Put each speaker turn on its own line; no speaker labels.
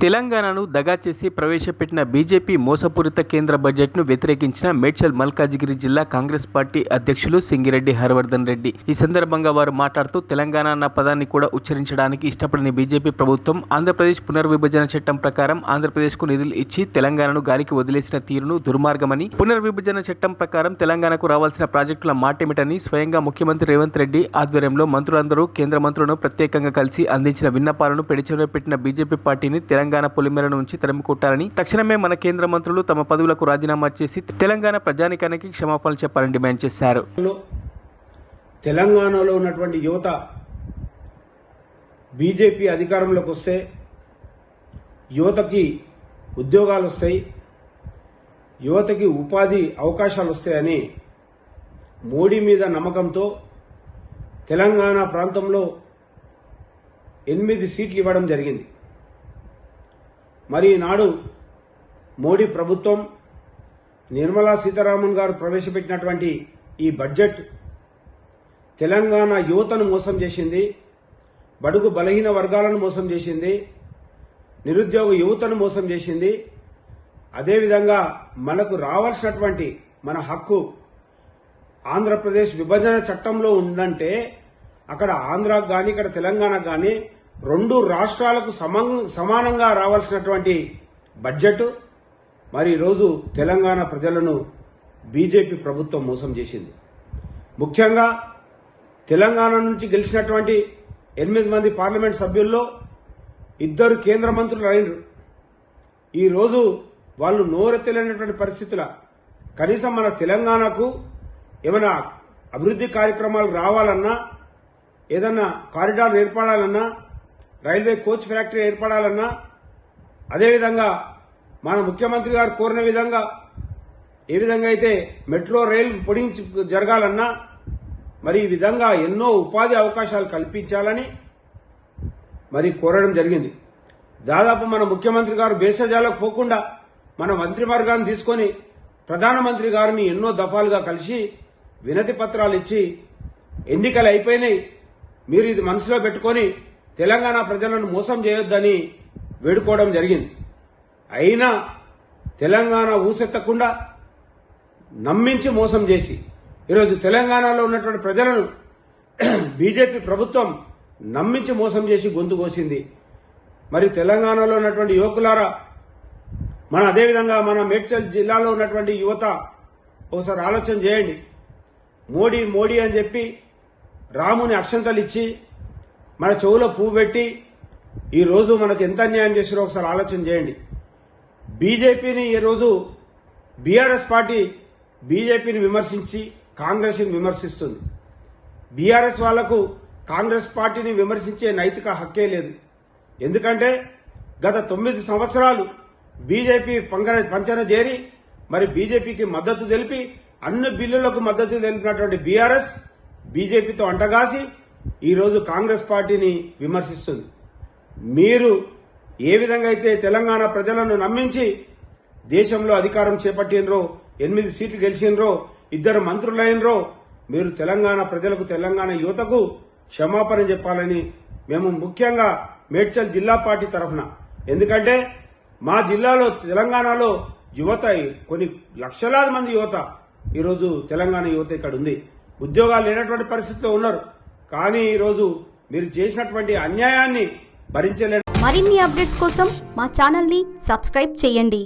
తెలంగాణను దగా చేసి ప్రవేశపెట్టిన బీజేపీ మోసపూరిత కేంద్ర బడ్జెట్ను వ్యతిరేకించిన మేడ్చల్ మల్కాజిగిరి జిల్లా కాంగ్రెస్ పార్టీ అధ్యక్షులు సింగిరెడ్డి హరివర్ధన్ రెడ్డి. ఈ సందర్భంగా వారు మాట్లాడుతూ తెలంగాణ అన్న పదాన్ని కూడా ఉచ్చరించడానికి ఇష్టపడని బీజేపీ ప్రభుత్వం ఆంధ్రప్రదేశ్ పునర్విభజన చట్టం ప్రకారం ఆంధ్రప్రదేశ్కు నిధులు ఇచ్చి తెలంగాణను గాలికి వదిలేసిన తీరును దుర్మార్గమని, పునర్విభజన చట్టం ప్రకారం తెలంగాణకు రావాల్సిన ప్రాజెక్టుల మాటేమిటని స్వయంగా ముఖ్యమంత్రి రేవంత్ రెడ్డి ఆధ్వర్యంలో మంత్రులందరూ కేంద్ర మంత్రులను ప్రత్యేకంగా కలిసి అందించిన విన్నపాలను పెడిచెవిన పెట్టిన బీజేపీ పార్టీని తెలంగాణ పొలిమేర నుంచి తరిమికొట్టాలని, తక్షణమే మన కేంద్ర మంత్రులు తమ పదవులకు రాజీనామా చేసి తెలంగాణ ప్రజానికానికి క్షమాపణలు చెప్పాలని డిమాండ్ చేశారు.
తెలంగాణలో ఉన్నటువంటి యువత బీజేపీ అధికారంలోకి వస్తే యువతకి ఉద్యోగాలు వస్తాయి, యువతకి ఉపాధి అవకాశాలు వస్తాయని మోడీ మీద నమ్మకంతో తెలంగాణ ప్రాంతంలో 8 సీట్లు ఇవ్వడం జరిగింది. మరి ఈనాడు మోడీ ప్రభుత్వం నిర్మలా సీతారామన్ గారు ప్రవేశపెట్టినటువంటి ఈ బడ్జెట్ తెలంగాణ యువతను మోసం చేసింది, బడుగు బలహీన వర్గాలను మోసం చేసింది, నిరుద్యోగ యువతను మోసం చేసింది. అదేవిధంగా మనకు రావాల్సినటువంటి మన హక్కు ఆంధ్రప్రదేశ్ విభజన చట్టంలో ఉందంటే అక్కడ ఆంధ్రాకు కానీ ఇక్కడ తెలంగాణకు కానీ 2 రాష్ట్రాలకు సమానంగా రావాల్సినటువంటి బడ్జెట్ మరి ఈరోజు తెలంగాణ ప్రజలను బీజేపీ ప్రభుత్వం మోసం చేసింది. ముఖ్యంగా తెలంగాణ నుంచి గెలిచినటువంటి 8 మంది పార్లమెంట్ సభ్యుల్లో 2 కేంద్ర మంత్రులు అయినరు. ఈరోజు వాళ్ళు నోరెత్తలేనటువంటి పరిస్థితుల కనీసం మన తెలంగాణకు ఏమైనా అభివృద్ధి కార్యక్రమాలు రావాలన్నా, ఏదన్నా కారిడార్ ఏర్పడాలన్నా, రైల్వే కోచ్ ఫ్యాక్టరీ ఏర్పడాలన్నా, అదేవిధంగా మన ముఖ్యమంత్రి గారు కోరిన విధంగా ఏ విధంగా అయితే మెట్రో రైలు పొడిగించి జరగాలన్నా, మరి ఈ విధంగా ఎన్నో ఉపాధి అవకాశాలు కల్పించాలని మరి కోరడం జరిగింది. దాదాపు మన ముఖ్యమంత్రి గారు భేషజాలకు పోకుండా మన మంత్రివర్గాన్ని తీసుకొని ప్రధానమంత్రి గారిని ఎన్నో దఫాలుగా కలిసి వినతి పత్రాలు ఇచ్చి ఎన్నికలు అయిపోయినాయి, మీరు ఇది మనసులో పెట్టుకొని తెలంగాణ ప్రజలను మోసం చేయొద్దని వేడుకోవడం జరిగింది. అయినా తెలంగాణ ఊసెత్తకుండా నమ్మించి మోసం చేసి ఈరోజు తెలంగాణలో ఉన్నటువంటి ప్రజలను బీజేపీ ప్రభుత్వం నమ్మించి మోసం చేసి గొంతు కోసింది. మరి తెలంగాణలో ఉన్నటువంటి యువకులారా, అదేవిధంగా మన మేడ్చల్ జిల్లాలో ఉన్నటువంటి యువత ఒకసారి ఆలోచన చేయండి. మోడీ మోడీ అని చెప్పి రాముని అక్షంతలు ఇచ్చి మన చెవులో పువ్వు పెట్టి ఈరోజు మనకు ఎంత అన్యాయం చేస్తారో ఒకసారి ఆలోచన చేయండి. బీజేపీని ఈరోజు బీఆర్ఎస్ పార్టీ బీజేపీని విమర్శించి కాంగ్రెస్ని విమర్శిస్తుంది. బీఆర్ఎస్ వాళ్లకు కాంగ్రెస్ పార్టీని విమర్శించే నైతిక హక్కే లేదు. ఎందుకంటే గత 9 సంవత్సరాలు బీజేపీ పంచన చేరి మరి బీజేపీకి మద్దతు తెలిపి అన్ని బిల్లులకు మద్దతు తెలిపినటువంటి బీఆర్ఎస్ బీజేపీతో అంటగాసి ఈరోజు కాంగ్రెస్ పార్టీని విమర్శిస్తుంది. మీరు ఏ విధంగా అయితే తెలంగాణ ప్రజలను నమ్మించి దేశంలో అధికారం చేపట్టినరో, 8 సీట్లు గెలిచినరో, 2 మంత్రులైనరో, మీరు తెలంగాణ ప్రజలకు, తెలంగాణ యువతకు క్షమాపణ చెప్పాలని మేము ముఖ్యంగా మేడ్చల్ జిల్లా పార్టీ తరఫున, ఎందుకంటే మా జిల్లాలో తెలంగాణలో యువత కొన్ని లక్షలాది మంది యువత ఈరోజు తెలంగాణ యువత ఇక్కడ ఉంది, ఉద్యోగాలు లేనటువంటి పరిస్థితిలో ఉన్నారు. కానీ ఈరోజు మీరు చేసినటువంటి అన్యాయాన్ని భరించలేరు.
మరిన్ని అప్డేట్స్ కోసం మా ఛానల్ ని సబ్స్క్రైబ్ చేయండి.